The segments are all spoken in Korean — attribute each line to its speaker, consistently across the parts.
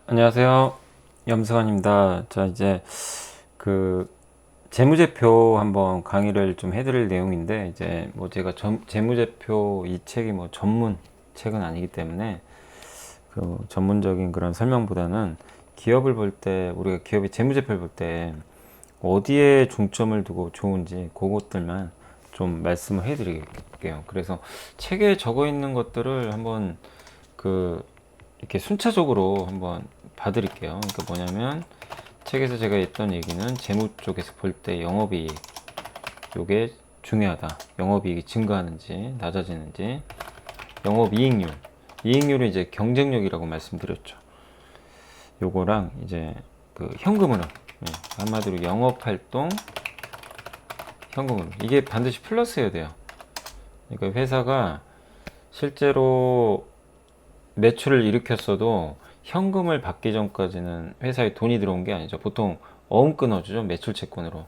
Speaker 1: 안녕하세요. 염승환입니다. 자, 이제 그 재무제표 한번 강의를 좀 해드릴 내용인데, 이제 뭐 제가 재무제표 이 책이 뭐 전문 책은 아니기 때문에 그 전문적인 그런 설명보다는 기업을 볼 때, 우리가 기업의 재무제표를 볼 때 어디에 중점을 두고 좋은지 그것들만 좀 말씀을 해드릴게요. 그래서 책에 적어 있는 것들을 한번 그 이렇게 순차적으로 한번 봐드릴게요. 그러니까 뭐냐면 책에서 제가 했던 얘기는 재무 쪽에서 볼 때 영업이익 요게 중요하다. 영업이익이 증가하는지 낮아지는지, 영업이익률, 이익률은 이제 경쟁력이라고 말씀드렸죠. 요거랑 이제 그 현금흐름, 한마디로 영업활동 현금흐름, 이게 반드시 플러스여야 돼요. 그러니까 회사가 실제로 매출을 일으켰어도 현금을 받기 전까지는 회사에 돈이 들어온 게 아니죠. 보통 어음 끊어주죠. 매출 채권으로.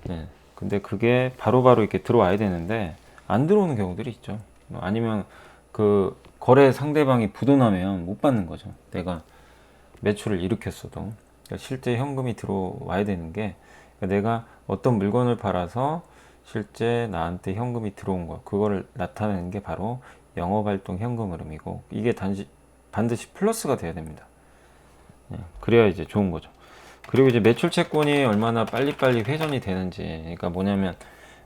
Speaker 1: 네. 근데 그게 바로바로 이렇게 들어와야 되는데 안 들어오는 경우들이 있죠. 아니면 그 거래 상대방이 부도나면 못 받는 거죠. 내가 매출을 일으켰어도. 그러니까 실제 현금이 들어와야 되는 게, 그러니까 내가 어떤 물건을 팔아서 실제 나한테 현금이 들어온 거, 그거를 나타내는 게 바로 영업활동 현금 흐름이고, 이게 반드시 플러스가 돼야 됩니다. 그래야 이제 좋은 거죠. 그리고 이제 매출 채권이 얼마나 빨리빨리 회전이 되는지, 그러니까 뭐냐면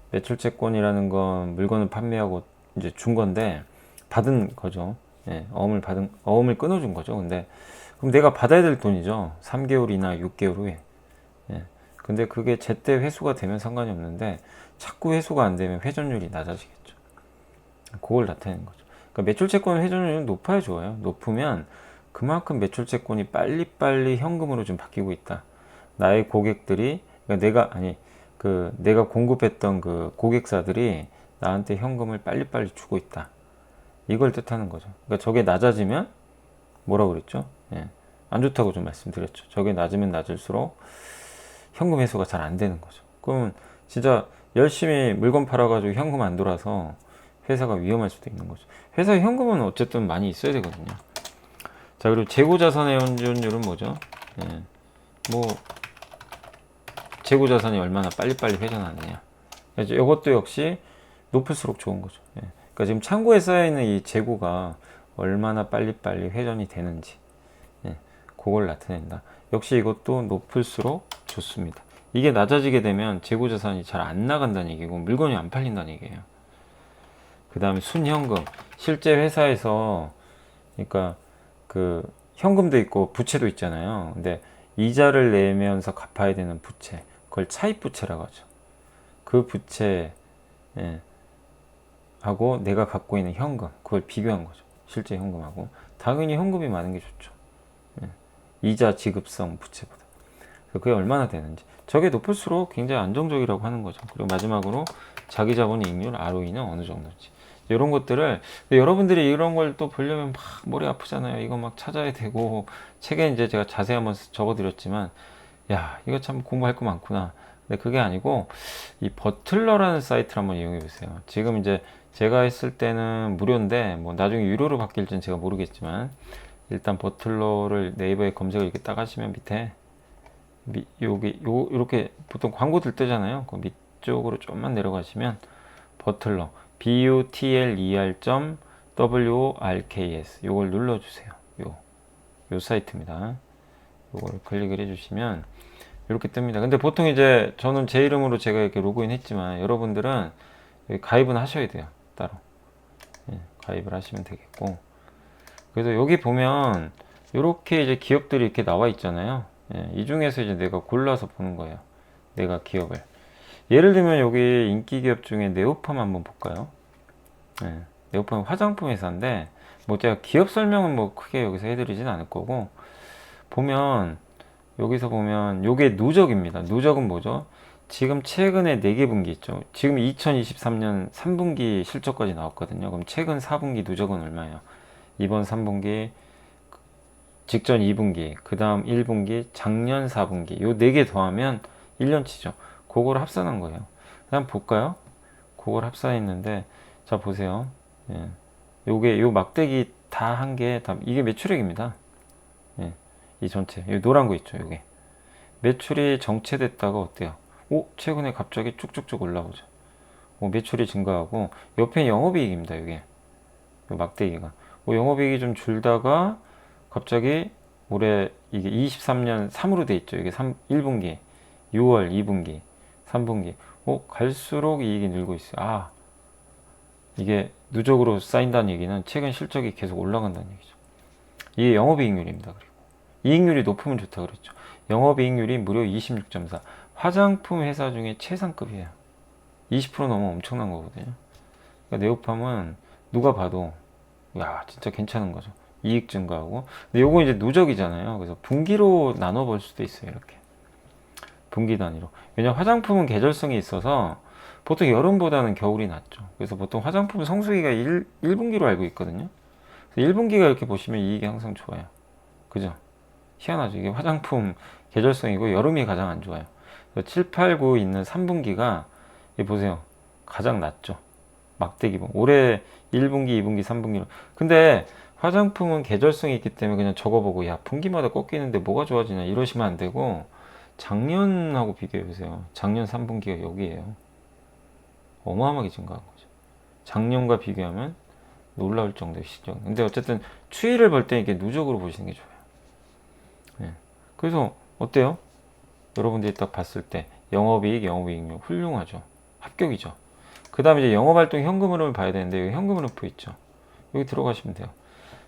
Speaker 1: 매출 채권이라는 건 물건을 판매하고 이제 준 건데 받은 거죠. 어음을 끊어준 거죠. 근데 그럼 내가 받아야 될 돈이죠. 3개월이나 6개월 후에. 예. 근데 그게 제때 회수가 되면 상관이 없는데 자꾸 회수가 안 되면 회전율이 낮아지겠죠. 그걸 나타내는 거죠. 그러니까 매출 채권 회전율은 높아야 좋아요. 높으면 그만큼 매출 채권이 빨리빨리 현금으로 좀 바뀌고 있다. 나의 고객들이, 그러니까 내가 공급했던 그 고객사들이 나한테 현금을 빨리빨리 주고 있다. 이걸 뜻하는 거죠. 그러니까 저게 낮아지면 뭐라고 그랬죠? 안 좋다고 좀 말씀드렸죠. 저게 낮으면 낮을수록 현금 회수가 잘 안 되는 거죠. 그러면 진짜 열심히 물건 팔아가지고 현금 안 돌아서 회사가 위험할 수도 있는 거죠. 회사에 현금은 어쨌든 많이 있어야 되거든요. 자, 그리고 재고자산의 현존율은 뭐죠? 예, 뭐 재고자산이 얼마나 빨리빨리 회전하느냐. 이것도 역시 높을수록 좋은 거죠. 그러니까 지금 창고에 쌓여있는 이 재고가 얼마나 빨리빨리 회전이 되는지, 그걸 나타낸다. 역시 이것도 높을수록 좋습니다. 이게 낮아지게 되면 재고자산이 잘 안 나간다는 얘기고 물건이 안 팔린다는 얘기예요. 그 다음에 순현금, 실제 회사에서, 그러니까 그 현금도 있고 부채도 있잖아요. 근데 이자를 내면서 갚아야 되는 부채, 그걸 차입부채라고 하죠. 그 부채, 하고 내가 갖고 있는 현금, 그걸 비교한 거죠. 실제 현금하고. 당연히 현금이 많은 게 좋죠. 이자 지급성 부채보다. 그게 얼마나 되는지. 저게 높을수록 굉장히 안정적이라고 하는 거죠. 그리고 마지막으로 자기 자본 이익률 ROE는 어느 정도인지. 이런 것들을, 여러분들이 이런 걸 또 보려면 막 머리 아프잖아요. 이거 막 찾아야 되고, 책에 이제 제가 자세히 한번 적어 드렸지만, 야, 이거 참 공부할 거 많구나. 근데 그게 아니고, 이 버틀러라는 사이트를 한번 이용해 보세요. 지금 이제 제가 했을 때는 무료인데, 뭐 나중에 유료로 바뀔지는 제가 모르겠지만, 일단 버틀러를 네이버에 검색을 이렇게 딱 하시면 밑에, 요렇게 보통 광고들 뜨잖아요. 그 밑쪽으로 좀만 내려가시면, 버틀러, butler.works 요걸 눌러주세요. 요 사이트입니다. 요걸 클릭을 해주시면 이렇게 뜹니다. 근데 보통 이제 저는 제 이름으로 제가 이렇게 로그인 했지만 여러분들은 가입은 하셔야 돼요. 따로. 가입을 하시면 되겠고. 그래서 여기 보면 이렇게 이제 기업들이 이렇게 나와 있잖아요. 이 중에서 이제 내가 골라서 보는 거예요. 내가 기업을. 예를 들면 여기 인기 기업 중에 네오팜 한번 볼까요? 네오팜 화장품 회사인데 뭐 제가 기업 설명은 뭐 크게 여기서 해드리진 않을 거고, 보면 여기서 보면 요게 누적입니다. 누적은 뭐죠? 지금 최근에 4개 분기 있죠. 지금 2023년 3분기 실적까지 나왔거든요. 그럼 최근 4분기 누적은 얼마예요? 이번 3분기, 직전 2분기, 그 다음 1분기, 작년 4분기, 요 4개 더하면 1년치죠. 그걸 합산한 거예요. 그냥 볼까요? 그걸 합산했는데, 자, 보세요. 요 막대기 다 한 게, 이게 매출액입니다. 이 전체. 이 노란 거 있죠, 여기. 매출이 정체됐다가 어때요? 오, 최근에 갑자기 쭉쭉쭉 올라오죠. 매출이 증가하고, 옆에 영업이익입니다, 이게. 막대기가. 영업이익이 좀 줄다가, 갑자기 올해 이게 23년 3으로 돼 있죠. 이게 1분기, 6월 2분기, 3분기. 갈수록 이익이 늘고 있어요. 이게 누적으로 쌓인다는 얘기는 최근 실적이 계속 올라간다는 얘기죠. 이게 영업이익률입니다. 그리고 이익률이 높으면 좋다 그랬죠. 영업이익률이 무려 26.4. 화장품 회사 중에 최상급이에요. 20% 넘으면 엄청난 거거든요. 그러니까 네오팜은 누가 봐도 야 진짜 괜찮은 거죠. 이익 증가하고. 근데 요거 이제 누적이잖아요. 그래서 분기로 나눠 볼 수도 있어요. 이렇게 분기 단위로. 왜냐면 화장품은 계절성이 있어서 보통 여름보다는 겨울이 낫죠. 그래서 보통 화장품 성수기가 1분기로 알고 있거든요. 1분기가 이렇게 보시면 이익이 항상 좋아요. 그죠? 희한하죠. 이게 화장품 계절성이고 여름이 가장 안 좋아요. 7, 8, 9 있는 3분기가 보세요. 가장 낮죠. 막대기분. 올해 1분기, 2분기, 3분기로. 근데 화장품은 계절성이 있기 때문에 그냥 적어보고 야 분기마다 꺾이는데 뭐가 좋아지냐 이러시면 안 되고 작년하고 비교해 보세요. 작년 3분기가 여기에요. 어마어마하게 증가한 거죠. 작년과 비교하면 놀라울 정도의 시정. 근데 어쨌든 추이를 볼 때 이게 누적으로 보시는 게 좋아요. 네. 그래서 어때요? 여러분들이 딱 봤을 때 영업이익, 영업이익률 훌륭하죠. 합격이죠. 그 다음에 이제 영업활동 현금 흐름을 봐야 되는데 여기 현금 흐름 보이죠? 여기 들어가시면 돼요.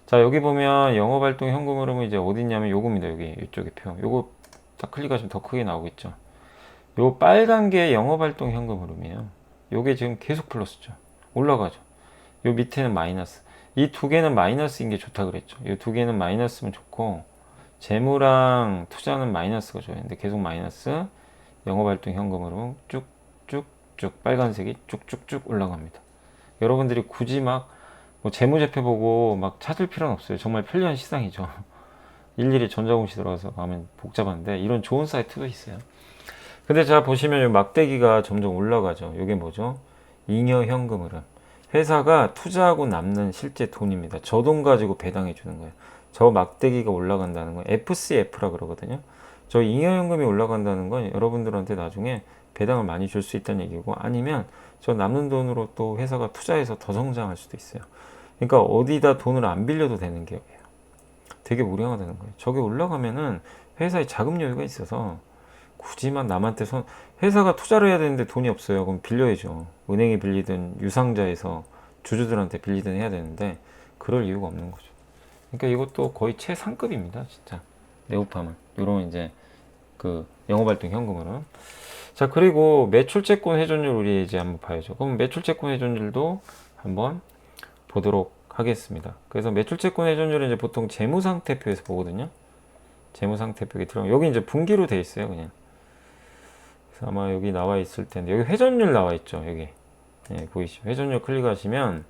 Speaker 1: 자 여기 보면 영업활동 현금 흐름은 이제 어디 있냐면 요겁니다. 여기 이쪽에 표. 요거 딱 클릭하시면 더 크게 나오겠죠. 요 빨간 게 영업활동 현금 흐름이에요. 요게 지금 계속 플러스죠. 올라가죠. 요 밑에는 마이너스. 이 두 개는 마이너스인 게 좋다 그랬죠. 이 두 개는 마이너스면 좋고 재무랑 투자는 마이너스가 좋아요. 근데 계속 마이너스. 영업활동 현금으로 쭉쭉쭉 빨간색이 쭉쭉쭉 올라갑니다. 여러분들이 굳이 막 뭐 재무제표 보고 막 찾을 필요는 없어요. 정말 편리한 시장이죠. 일일이 전자공시 들어가서 하면 복잡한데 이런 좋은 사이트도 있어요. 근데 자 보시면 막대기가 점점 올라가죠. 이게 뭐죠? 잉여 현금 흐름. 회사가 투자하고 남는 실제 돈입니다. 저 돈 가지고 배당해 주는 거예요. 저 막대기가 올라간다는 건 FCF라 그러거든요. 저 잉여 현금이 올라간다는 건 여러분들한테 나중에 배당을 많이 줄 수 있다는 얘기고 아니면 저 남는 돈으로 또 회사가 투자해서 더 성장할 수도 있어요. 그러니까 어디다 돈을 안 빌려도 되는 기업이에요. 되게 우량하다는 거예요. 저게 올라가면은 회사에 자금 여유가 있어서 굳이만 남한테 회사가 투자를 해야 되는데 돈이 없어요. 그럼 빌려야죠. 은행에 빌리든 유상자에서 주주들한테 빌리든 해야 되는데 그럴 이유가 없는 거죠. 그러니까 이것도 거의 최상급입니다. 진짜 네오팜은 이런 이제 그 영업활동 현금으로. 자 그리고 매출채권 회전율 우리 이제 한번 봐야죠. 그럼 매출채권 회전율도 한번 보도록 하겠습니다. 그래서 매출채권 회전율은 이제 보통 재무상태표에서 보거든요. 재무상태표에 들어가면 여기 이제 분기로 돼 있어요. 그냥. 그래서 아마 여기 나와 있을 텐데 여기 회전율 나와 있죠. 여기 보이시죠? 회전율 클릭하시면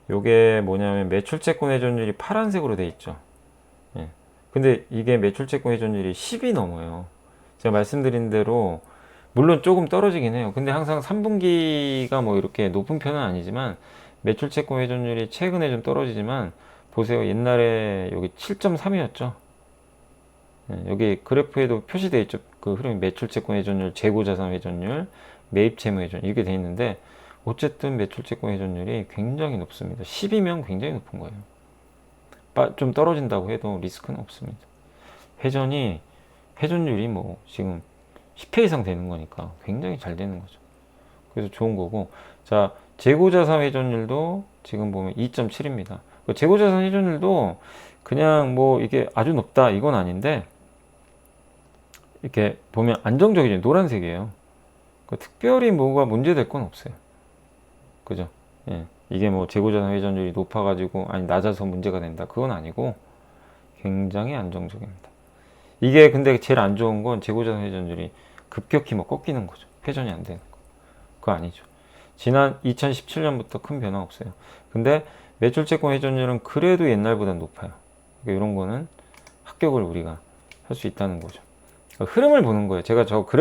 Speaker 1: 요게 뭐냐면 매출채권 회전율이 파란색으로 돼 있죠. 근데 이게 매출채권 회전율이 10이 넘어요. 제가 말씀드린 대로 물론 조금 떨어지긴 해요. 근데 항상 3분기가 뭐 이렇게 높은 편은 아니지만 매출채권 회전율이 최근에 좀 떨어지지만 보세요. 옛날에 여기 7.3이었죠. 여기 그래프에도 표시되어 있죠. 그 흐름이 매출채권 회전율, 재고자산 회전율, 매입채무 회전율 이렇게 되어 있는데 어쨌든 매출채권 회전율이 굉장히 높습니다. 10이면 굉장히 높은 거예요. 좀 떨어진다고 해도 리스크는 없습니다. 회전율이 뭐 지금 10회 이상 되는 거니까 굉장히 잘 되는 거죠. 그래서 좋은 거고. 자, 재고자산 회전율도 지금 보면 2.7입니다. 재고자산 회전율도 그냥 뭐 이게 아주 높다 이건 아닌데 이렇게 보면 안정적이죠. 노란색이에요. 특별히 뭐가 문제될 건 없어요. 그죠? 이게 뭐 재고자산 회전율이 높아가지고 아니 낮아서 문제가 된다 그건 아니고 굉장히 안정적입니다. 이게 근데 제일 안 좋은 건 재고자산 회전율이 급격히 뭐 꺾이는 거죠. 회전이 안 되는 거. 그거 아니죠. 지난 2017년부터 큰 변화 없어요. 근데 매출채권 회전율은 그래도 옛날보다 높아요. 그러니까 이런 거는 합격을 우리가 할 수 있다는 거죠. 그러니까 흐름을 보는 거예요.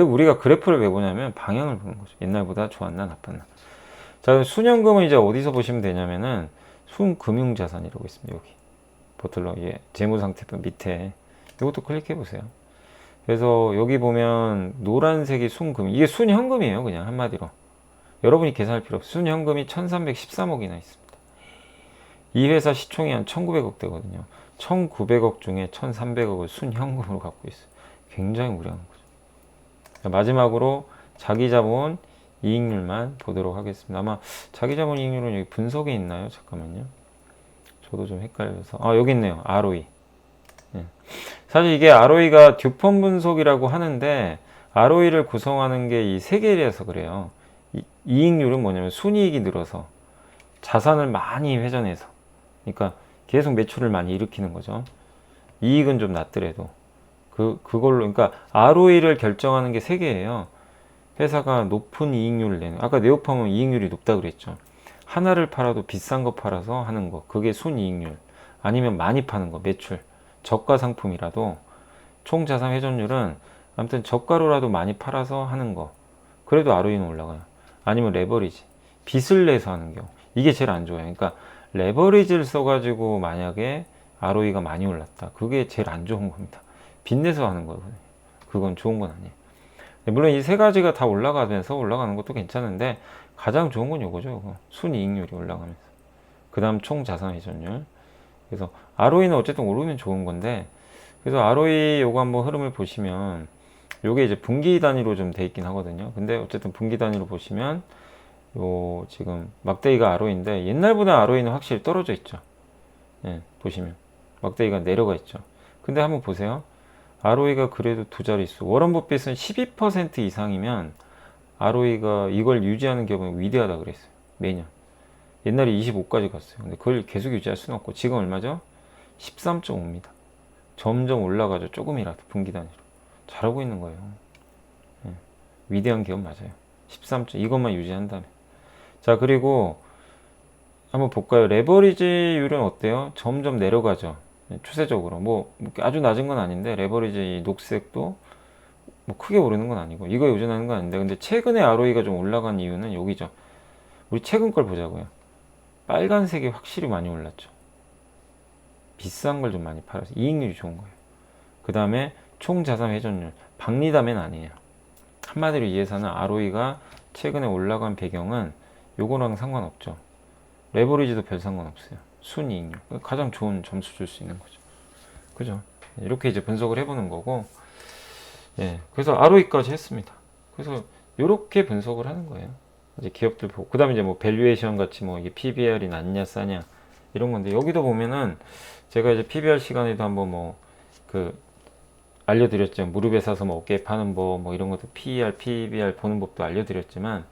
Speaker 1: 우리가 그래프를 왜 보냐면 방향을 보는 거죠. 옛날보다 좋았나 나빴나. 자, 순현금은 이제 어디서 보시면 되냐면은 순금융자산이라고 있습니다. 여기 보틀러 재무상태표 밑에 이것도 클릭해 보세요. 그래서 여기 보면 노란색이 순금, 이게 순현금이에요. 그냥 한마디로 여러분이 계산할 필요 없어요. 순현금이 1313억이나 있습니다. 이 회사 시총이 한 1900억 되거든요. 1900억 중에 1300억을 순현금으로 갖고 있어요. 굉장히 무리한 거죠. 자, 마지막으로 자기자본 이익률만 보도록 하겠습니다. 아마 자기자본 이익률은 여기 분석에 있나요? 잠깐만요. 저도 좀 헷갈려서. 여기 있네요. ROE. 예. 사실 이게 ROE가 듀폰 분석이라고 하는데, ROE를 구성하는 게 이 세 개라서 그래요. 이익률은 뭐냐면 순이익이 늘어서 자산을 많이 회전해서, 그러니까 계속 매출을 많이 일으키는 거죠. 이익은 좀 낮더라도 그걸로, 그러니까 ROE를 결정하는 게 세 개예요. 회사가 높은 이익률을 내는, 아까 네오팜은 이익률이 높다 그랬죠. 하나를 팔아도 비싼 거 팔아서 하는 거, 그게 순이익률. 아니면 많이 파는 거, 매출. 저가 상품이라도 총 자산 회전율은 아무튼 저가로라도 많이 팔아서 하는 거, 그래도 ROE는 올라가요. 아니면 레버리지, 빚을 내서 하는 경우, 이게 제일 안 좋아요. 그러니까 레버리지를 써가지고 만약에 ROE가 많이 올랐다, 그게 제일 안 좋은 겁니다. 빚 내서 하는 거거든요. 그건 좋은 건 아니에요. 물론 이 세 가지가 다 올라가면서 올라가는 것도 괜찮은데, 가장 좋은 건 요거죠. 요거. 순이익률이 올라가면서. 그 다음 총 자산 회전율. 그래서 ROE는 어쨌든 오르면 좋은 건데, 그래서 ROE 요거 한번 흐름을 보시면, 요게 이제 분기 단위로 좀 돼 있긴 하거든요. 근데 어쨌든 분기 단위로 보시면, 요 지금 막대기가 ROE인데, 옛날보다 ROE는 확실히 떨어져 있죠. 예, 보시면 막대기가 내려가 있죠. 근데 한번 보세요. ROE가 그래도 두 자릿수. 워런 버핏은 12% 이상이면 ROE가 이걸 유지하는 경우는 위대하다 그랬어요. 매년. 옛날에 25까지 갔어요. 근데 그걸 계속 유지할 수는 없고, 지금 얼마죠? 13.5입니다. 점점 올라가죠. 조금이라도 분기 단위로. 잘하고 있는 거예요. 예. 위대한 기업 맞아요. 13. 이것만 유지한다면. 자, 그리고 한번 볼까요? 레버리지율은 어때요? 점점 내려가죠. 추세적으로. 뭐 아주 낮은 건 아닌데, 레버리지 녹색도 뭐 크게 오르는 건 아니고, 이거 요즘하는 건 아닌데, 근데 최근에 ROE가 좀 올라간 이유는 여기죠. 우리 최근 걸 보자고요. 빨간색이 확실히 많이 올랐죠. 비싼 걸 좀 많이 팔아서 이익률이 좋은 거예요. 그 다음에 총 자산 회전율, 박리담엔 아니에요. 한마디로 이 회사는 ROE가 최근에 올라간 배경은 요거랑 상관없죠. 레버리지도 별 상관없어요. 순이익률, 가장 좋은 점수 줄 수 있는 거죠. 그죠? 이렇게 이제 분석을 해보는 거고, 예, 그래서 ROE까지 했습니다. 그래서 이렇게 분석을 하는 거예요. 이제 기업들 보고, 그 다음에 이제 뭐 밸류에이션 같이 뭐 이게 PBR이 낮냐 싸냐 이런 건데, 여기도 보면은 제가 이제 PBR 시간에도 한번 뭐 그 알려드렸죠. 무릎에 사서 뭐 어깨에 파는 법, 뭐 이런 것도 PER, PBR 보는 법도 알려드렸지만,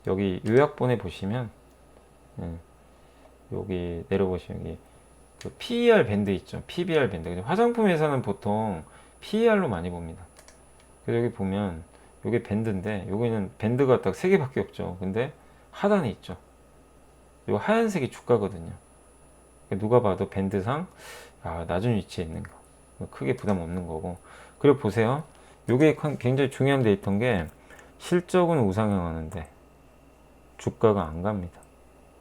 Speaker 1: 여기 요약본에 보시면, 예, 여기 내려보시면 여기 그 PER 밴드 있죠. PBR 밴드. 화장품 회사는 보통 PER로 많이 봅니다. 그래서 여기 보면 이게 밴드인데, 여기는 밴드가 딱 3개밖에 없죠. 근데 하단에 있죠. 이 하얀색이 주가거든요. 누가 봐도 밴드상 낮은 위치에 있는 거, 크게 부담 없는 거고. 그리고 보세요. 이게 굉장히 중요한 데이터인 게, 실적은 우상향하는데 주가가 안 갑니다.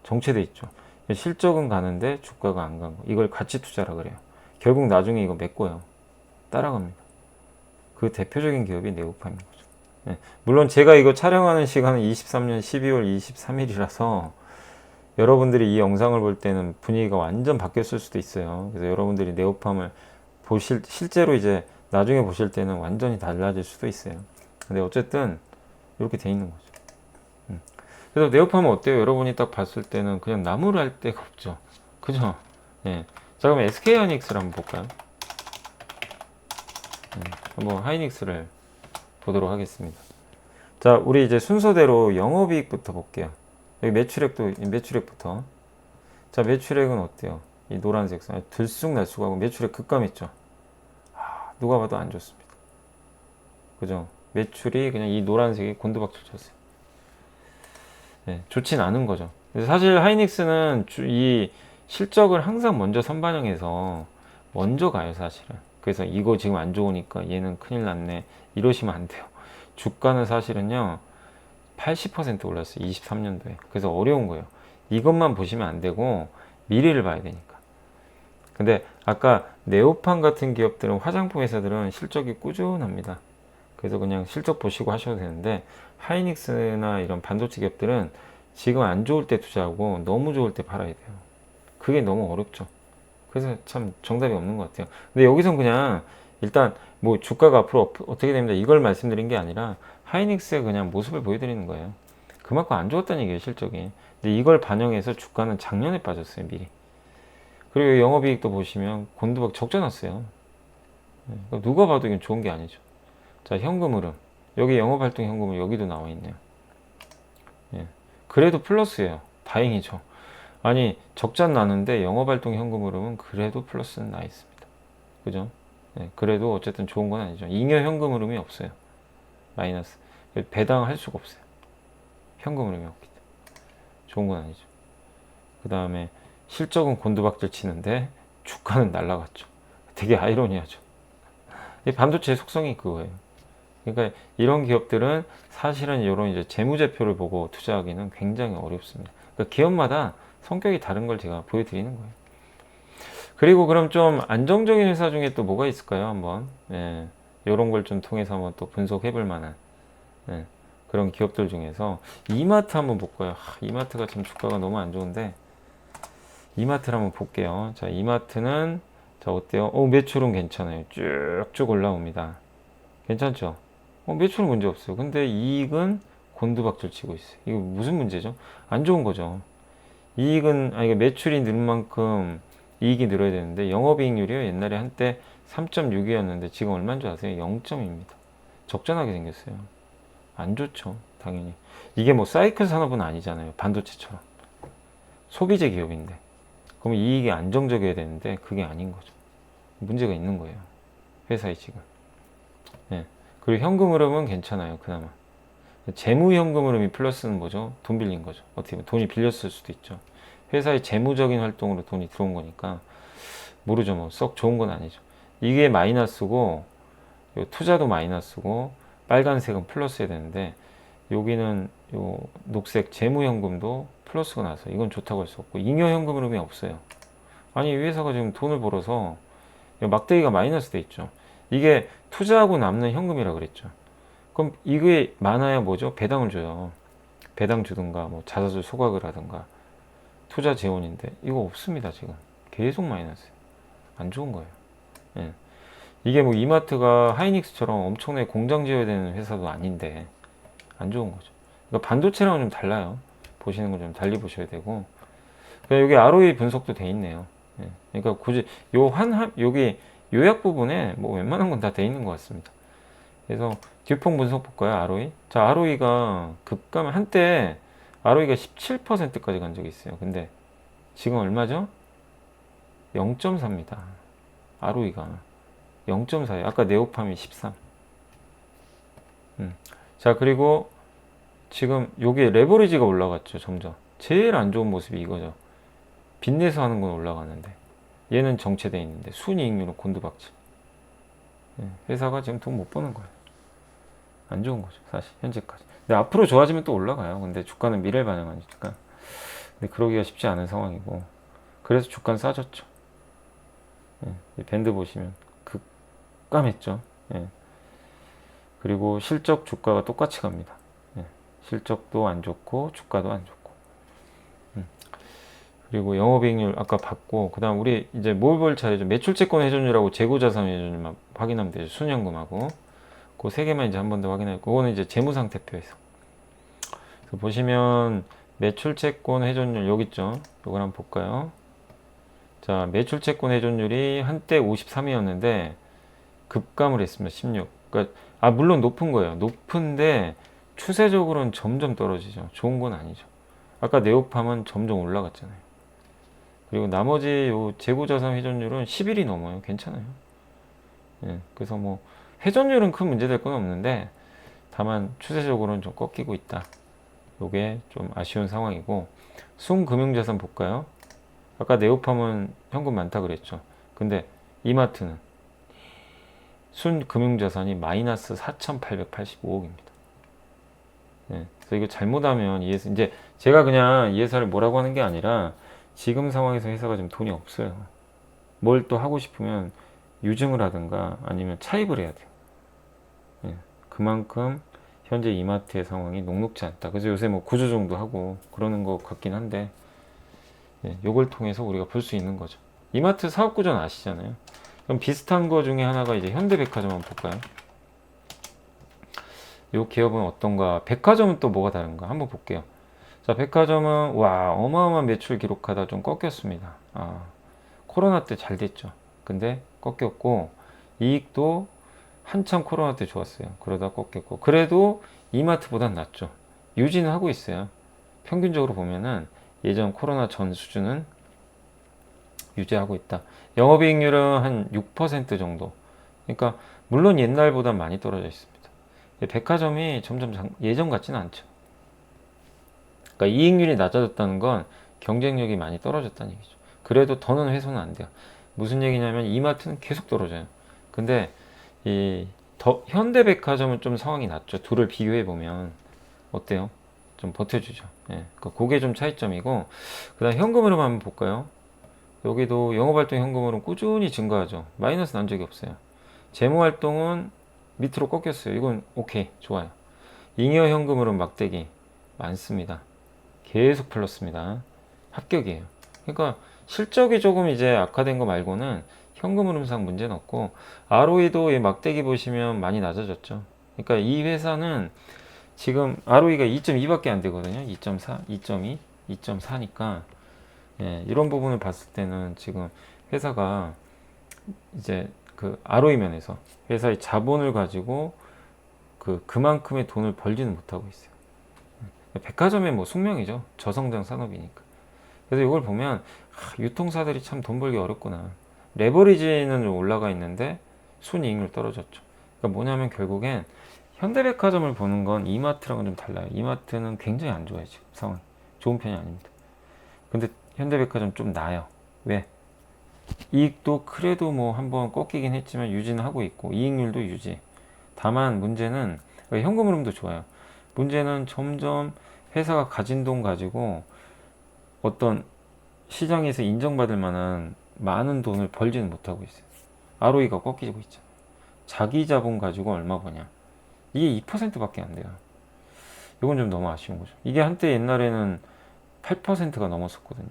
Speaker 1: 정체돼 있죠. 실적은 가는데 주가가 안 간 거, 이걸 가치 투자라 그래요. 결국 나중에 이거 메꿔요. 따라갑니다. 그 대표적인 기업이 네오팜인 거죠. 네. 물론 제가 이거 촬영하는 시간은 23년 12월 23일이라서 여러분들이 이 영상을 볼 때는 분위기가 완전 바뀌었을 수도 있어요. 그래서 여러분들이 네오팜을 실제로 이제 나중에 보실 때는 완전히 달라질 수도 있어요. 근데 어쨌든 이렇게 돼 있는 거죠. 그래서 네오팜은 어때요? 여러분이 딱 봤을 때는 그냥 나무랄 데가 없죠. 그죠? 예. 자, 그럼 SK하이닉스를 한번 볼까요? 한번 하이닉스를 보도록 하겠습니다. 자, 우리 이제 순서대로 영업이익부터 볼게요. 여기 매출액부터. 자, 매출액은 어때요? 이 노란색 들쑥날쑥하고 매출액 급감했죠. 누가 봐도 안 좋습니다. 그죠? 매출이 그냥 이 노란색이 곤두박질 쳤어요. 네, 좋진 않은 거죠. 그래서 사실 하이닉스는 이 실적을 항상 먼저 선반영해서 먼저 가요, 사실은. 그래서 이거 지금 안 좋으니까 얘는 큰일 났네, 이러시면 안 돼요. 주가는 사실은요 80% 올랐어요, 23년도에. 그래서 어려운 거예요. 이것만 보시면 안 되고 미래를 봐야 되니까. 근데 아까 네오판 같은 기업들은 화장품 회사들은 실적이 꾸준합니다. 그래서 그냥 실적 보시고 하셔도 되는데 하이닉스나 이런 반도체 기업들은 지금 안 좋을 때 투자하고 너무 좋을 때 팔아야 돼요. 그게 너무 어렵죠. 그래서 참 정답이 없는 것 같아요. 근데 여기선 그냥 일단 뭐 주가가 앞으로 어떻게 됩니다. 이걸 말씀드린 게 아니라 하이닉스의 그냥 모습을 보여드리는 거예요. 그만큼 안 좋았다는 얘기예요, 실적이. 근데 이걸 반영해서 주가는 작년에 빠졌어요, 미리. 그리고 영업이익도 보시면 곤두박 적자 났어요. 누가 봐도 이건 좋은 게 아니죠. 자, 현금 흐름. 여기 영업활동 현금은 여기도 나와 있네요. 예. 그래도 플러스예요. 다행이죠. 아니, 적자 나는데 영업활동 현금 흐름은 그래도 플러스는 나 있습니다. 그죠? 예. 그래도 어쨌든 좋은 건 아니죠. 잉여 현금 흐름이 없어요. 마이너스. 배당할 수가 없어요. 현금 흐름이 없기 때문에. 좋은 건 아니죠. 그 다음에 실적은 곤두박질 치는데 주가는 날라갔죠. 되게 아이러니하죠. 이 반도체 속성이 그거예요. 그러니까 이런 기업들은 사실은 이런 이제 재무제표를 보고 투자하기는 굉장히 어렵습니다. 그러니까 기업마다 성격이 다른 걸 제가 보여드리는 거예요. 그리고 그럼 좀 안정적인 회사 중에 또 뭐가 있을까요? 한번 이런 걸 좀 통해서 한번 또 분석해 볼 만한 그런 기업들 중에서 이마트 한번 볼까요? 이마트가 참 주가가 너무 안 좋은데 이마트를 한번 볼게요. 자, 이마트는 자 어때요? 매출은 괜찮아요. 쭉쭉 올라옵니다. 괜찮죠? 매출은 문제 없어요. 근데 이익은 곤두박질 치고 있어요. 이거 무슨 문제죠? 안 좋은 거죠. 이익은 이거 매출이 늘 만큼 이익이 늘어야 되는데 영업이익률이요. 옛날에 한때 3.6이었는데 지금 얼마인 줄 아세요? 0점입니다. 적자나게 생겼어요. 안 좋죠. 당연히. 이게 뭐 사이클 산업은 아니잖아요. 반도체처럼. 소비재 기업인데. 그럼 이익이 안정적이어야 되는데 그게 아닌 거죠. 문제가 있는 거예요. 회사에 지금. 네. 그리고 현금 흐름은 괜찮아요. 그나마. 재무 현금 흐름이 플러스는 뭐죠? 돈 빌린 거죠. 어떻게 보면 돈이 빌렸을 수도 있죠. 회사의 재무적인 활동으로 돈이 들어온 거니까 모르죠. 뭐 썩 좋은 건 아니죠. 이게 마이너스고 투자도 마이너스고 빨간색은 플러스여야 되는데 여기는 요 녹색 재무현금도 플러스가 나서 이건 좋다고 할 수 없고 잉여현금 흐름이 없어요. 아니 이 회사가 지금 돈을 벌어서 막대기가 마이너스 돼 있죠. 이게 투자하고 남는 현금이라 그랬죠. 그럼 이게 많아야 뭐죠? 배당을 줘요. 배당 주든가 뭐 자사주 소각을 하든가 투자 재원인데 이거 없습니다. 지금 계속 마이너스. 안 좋은 거예요. 예. 이게 뭐 이마트가 하이닉스처럼 엄청나게 공장 지어야 되는 회사도 아닌데 안 좋은 거죠. 그러니까 반도체랑은 좀 달라요. 보시는 걸 좀 달리 보셔야 되고. 그러니까 여기 ROE 분석도 돼 있네요. 예. 그러니까 굳이 여기 요약 부분에 뭐 웬만한 건 다 돼 있는 것 같습니다. 그래서 듀퐁 분석 볼까요? ROE. 자, ROE가 급감 한때 ROE가 17%까지 간 적이 있어요. 근데 지금 얼마죠? 0.4입니다. ROE가 0.4예요. 아까 네오팜이 13. 자, 그리고 지금 요게 레버리지가 올라갔죠. 점점. 제일 안 좋은 모습이 이거죠. 빚내서 하는 건 올라가는데 얘는 정체돼 있는데 순이익률은 곤두박질. 회사가 지금 돈 못 버는 거예요. 안 좋은 거죠. 사실 현재까지. 근데 앞으로 좋아지면 또 올라가요. 근데 주가는 미래를 반영하니까. 근데 그러기가 쉽지 않은 상황이고 그래서 주가는 싸졌죠. 밴드 보시면 급감했죠. 그리고 실적 주가가 똑같이 갑니다. 실적도 안 좋고 주가도 안 좋고. 그리고 영업이익률 아까 봤고 그다음 우리 이제 뭘 볼 차례죠. 매출채권 회전율하고 재고자산 회전율만 확인하면 되죠. 순현금하고 그 세 개만 이제 한 번 더 확인하고 그거는 이제 재무상태표에서 보시면 매출채권 회전율 여기 있죠. 이걸 한번 볼까요? 자, 매출채권 회전율이 한때 53이었는데 급감을 했습니다. 16. 그러니까 물론 높은 거예요. 높은데 추세적으로는 점점 떨어지죠. 좋은 건 아니죠. 아까 네오팜은 점점 올라갔잖아요. 그리고 나머지 요 재고자산 회전율은 11이 넘어요. 괜찮아요. 그래서 뭐 회전율은 큰 문제될 건 없는데 다만 추세적으로는 좀 꺾이고 있다. 요게 좀 아쉬운 상황이고 순금융자산 볼까요? 아까 네오팜은 현금 많다 그랬죠. 근데 이마트는 순금융자산이 마이너스 4,885억입니다. 그래서 이거 잘못하면 이제 제가 그냥 이 회사를 뭐라고 하는 게 아니라 지금 상황에서 회사가 지금 돈이 없어요. 뭘 또 하고 싶으면 유증을 하든가 아니면 차입을 해야 돼요. 예, 그만큼 현재 이마트의 상황이 녹록지 않다. 그래서 요새 뭐 구조조정도 하고 그러는 것 같긴 한데, 예, 요걸 통해서 우리가 볼 수 있는 거죠. 이마트 사업 구조는 아시잖아요. 그럼 비슷한 거 중에 하나가 이제 현대백화점 한번 볼까요? 요 기업은 어떤가? 백화점은 또 뭐가 다른가? 한번 볼게요. 자, 백화점은 와 어마어마한 매출 기록하다 좀 꺾였습니다. 코로나 때 잘 됐죠. 근데 꺾였고 이익도 한참 코로나 때 좋았어요. 그러다 꺾였고 그래도 이마트보단 낫죠. 유지는 하고 있어요. 평균적으로 보면은 예전 코로나 전 수준은 유지하고 있다. 영업이익률은 한 6% 정도. 그러니까 물론 옛날보다 많이 떨어져 있습니다. 백화점이 점점 예전 같지는 않죠. 그러니까 이익률이 낮아졌다는 건 경쟁력이 많이 떨어졌다는 얘기죠. 그래도 더는 훼손은 안 돼요. 무슨 얘기냐면 이마트는 계속 떨어져요. 근데 이 현대백화점은 좀 상황이 낫죠. 둘을 비교해 보면 어때요? 좀 버텨주죠. 예, 그게 좀 차이점이고, 그다음 현금 흐름 한번 볼까요? 여기도 영업활동 현금 흐름 꾸준히 증가하죠. 마이너스 난 적이 없어요. 재무활동은 밑으로 꺾였어요. 이건 오케이, 좋아요. 잉여 현금 흐름 막대기 많습니다. 계속 플러스입니다. 합격이에요. 그러니까 실적이 조금 이제 악화된 거 말고는 현금 흐름상 문제는 없고, ROE도 이 막대기 보시면 많이 낮아졌죠. 그러니까 이 회사는 지금 ROE가 2.2밖에 안 되거든요. 2.4, 2.2, 2.4니까 예, 이런 부분을 봤을 때는 지금 회사가 이제 그 ROE 면에서 회사의 자본을 가지고 그만큼의 돈을 벌지는 못하고 있어요. 백화점의 뭐 숙명이죠. 저성장 산업이니까. 그래서 이걸 보면 유통사들이 참 돈 벌기 어렵구나. 레버리지는 올라가 있는데 순이익률 떨어졌죠. 그러니까 뭐냐면 결국엔 현대백화점을 보는 건 이마트랑은 좀 달라요. 이마트는 굉장히 안 좋아요. 지금 상황이. 좋은 편이 아닙니다. 근데 현대백화점 좀 나아요. 왜? 이익도 그래도 뭐 한번 꺾이긴 했지만 유지는 하고 있고 이익률도 유지. 다만 문제는 현금 흐름도 좋아요. 문제는 점점 회사가 가진 돈 가지고 어떤 시장에서 인정받을 만한 많은 돈을 벌지는 못하고 있어요. ROE가 꺾이고 있잖아요. 자기 자본 가지고 얼마 버냐? 이게 2%밖에 안 돼요. 이건 좀 너무 아쉬운 거죠. 이게 한때 옛날에는 8%가 넘었었거든요.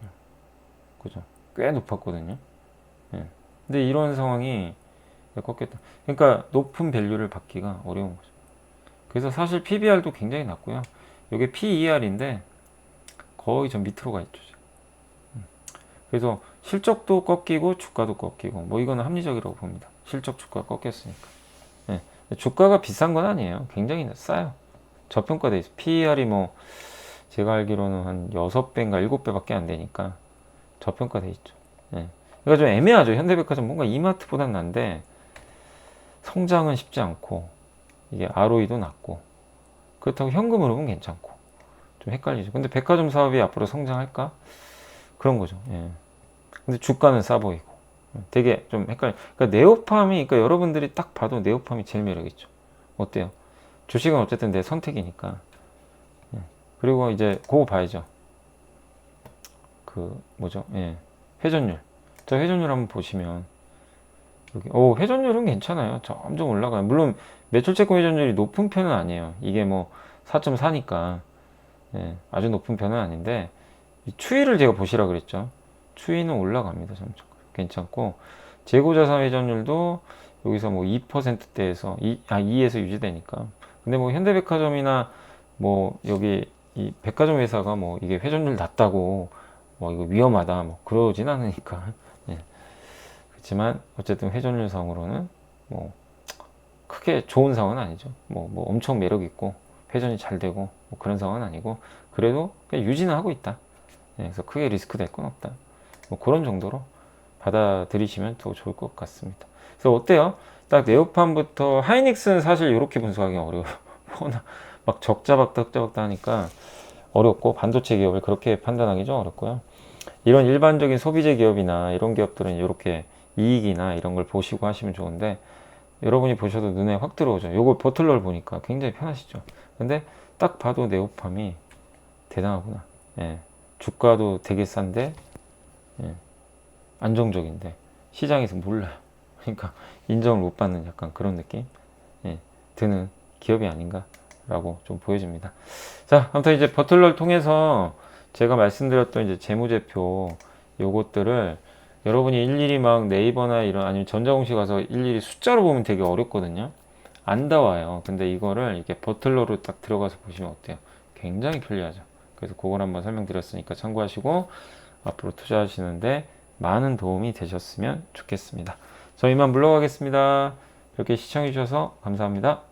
Speaker 1: 그죠? 꽤 높았거든요. 예. 근데 이런 상황이 꺾였다. 그러니까 높은 밸류를 받기가 어려운 거죠. 그래서 사실 PBR도 굉장히 낮고요. 이게 PER인데 거의 좀 밑으로 가 있죠. 그래서 실적도 꺾이고 주가도 꺾이고 뭐 이거는 합리적이라고 봅니다. 실적 주가 꺾였으니까. 예. 주가가 비싼 건 아니에요. 굉장히 싸요. 저평가돼 있어요. PER이 뭐 제가 알기로는 한 6배인가 7배밖에 안 되니까 저평가돼 있죠. 예. 그러니까 좀 애매하죠. 현대백화점 뭔가 이마트보다는 난데 성장은 쉽지 않고 이게 ROE도 낮고 그렇다고 현금 흐름은 괜찮고 좀 헷갈리죠. 근데 백화점 사업이 앞으로 성장할까? 그런 거죠. 예. 근데 주가는 싸 보이고 되게 좀 헷갈려. 그러니까 네오팜이, 그러니까 여러분들이 딱 봐도 네오팜이 제일 매력있죠. 어때요? 주식은 어쨌든 내 선택이니까. 예. 그리고 이제 그거 봐야죠. 그 뭐죠? 예. 회전율. 저 회전율 한번 보시면 여기 회전율은 괜찮아요. 점점 올라가요. 물론 매출채권 회전율이 높은 편은 아니에요. 이게 뭐 4.4니까 예, 아주 높은 편은 아닌데 이 추이를 제가 보시라 그랬죠. 추이는 올라갑니다. 점점 괜찮고 재고자산 회전율도 여기서 뭐 2%대에서 2에서 유지되니까. 근데 뭐 현대백화점이나 뭐 여기 이 백화점 회사가 뭐 이게 회전율 낮다고 뭐 이거 위험하다 뭐 그러진 않으니까. 예. 그렇지만 어쨌든 회전율상으로는 뭐 크게 좋은 상황은 아니죠. 뭐 엄청 매력 있고 회전이 잘 되고 뭐 그런 상황은 아니고 그래도 그냥 유지는 하고 있다. 예, 그래서 크게 리스크 될 건 없다. 뭐 그런 정도로 받아들이시면 더 좋을 것 같습니다. 그래서 어때요? 딱 네오팜부터 하이닉스는 사실 이렇게 분석하기 어려워요. 막 적자박다 흑자박다 하니까 어렵고 반도체 기업을 그렇게 판단하기 좀 어렵고요. 이런 일반적인 소비재 기업이나 이런 기업들은 이렇게 이익이나 이런 걸 보시고 하시면 좋은데 여러분이 보셔도 눈에 확 들어오죠. 요거 버틀러를 보니까 굉장히 편하시죠. 근데 딱 봐도 네오팜이 대단하구나. 예. 주가도 되게 싼데 예. 안정적인데 시장에서 몰라요. 그러니까 인정을 못 받는 약간 그런 느낌 예, 드는 기업이 아닌가라고 좀 보여집니다. 자, 아무튼 이제 버틀러를 통해서 제가 말씀드렸던 이제 재무제표 요것들을 여러분이 일일이 막 네이버나 이런 아니면 전자공시 가서 일일이 숫자로 보면 되게 어렵거든요. 안 나와요. 근데 이거를 이렇게 버틀러로 딱 들어가서 보시면 어때요? 굉장히 편리하죠. 그래서 그걸 한번 설명드렸으니까 참고하시고 앞으로 투자하시는데 많은 도움이 되셨으면 좋겠습니다. 저 이만 물러가겠습니다. 이렇게 시청해 주셔서 감사합니다.